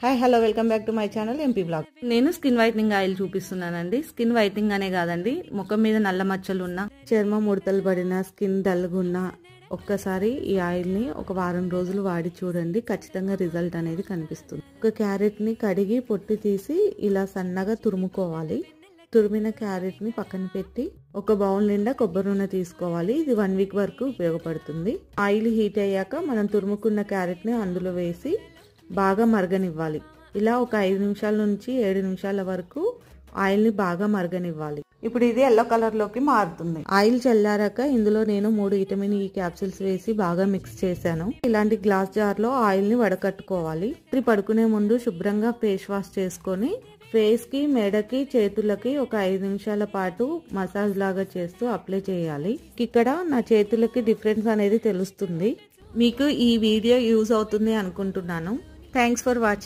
Hi hello welcome back to my channel MP blog. నేను skin whitening oil చూపిస్తున్నానండి. Skin whitening అనే కాదండి, ముఖం మీద నల్ల మచ్చలు ఉన్న, చర్మం ముడతలు పడిన, స్కిన్ డల్గున్న ఒక్కసారి ఈ ఆయిల్ ని ఒక వారం రోజులు వాడి చూడండి. ఖచ్చితంగా రిజల్ట్ అనేది కనిపిస్తుంది. ఒక క్యారెట్ ని కడిగి పొట్టు తీసి ఇలా సన్నగా తురుముకోవాలి. తురిమిన క్యారెట్ ని పక్కన పెట్టి ఒక బౌల్ నిండా కొబ్బరి నూనె తీసుకోవాలి. ఇది 1 వీక్ వరకు ఉపయోగపడుతుంది. ఆయిల్ హీట్ అయ్యాక మనం తురుముకున్న క్యారెట్ ని అందులో వేసి బాగా మరగనివ్వాలి. ఇలా ఒక 5 నిమిషాల నుంచి 7 నిమిషాల వరకు ఆయిల్ ని బాగా మరగనివ్వాలి. ఇప్పుడు ఇది ఎల్లో కలర్ లోకి మారుతుంది. ఆయిల్ చల్లారాక ఇందులో నేను 3 విటమిన్ ఈ క్యాప్సూల్స్ వేసి బాగా మిక్స్ చేశాను. ఇలాంటి గ్లాస్ జార్ లో ఆయిల్ ని వడకట్టుకోవాలి. పడుకునే ముందు శుభ్రంగా ఫేస్ వాష్ చేసుకొని ఫేస్ కి, మెడకి, చేతులకి ఒక 5 నిమిషాల పాటు మసాజ్ లాగా చేస్తూ అప్లై చేయాలి. ఇక్కడ నా చేతులకి డిఫరెన్స్ అనేది తెలుస్తుంది. మీకు ఈ వీడియో యూజ్ అవుతుంది అనుకుంటున్నాను. Thanks for watching.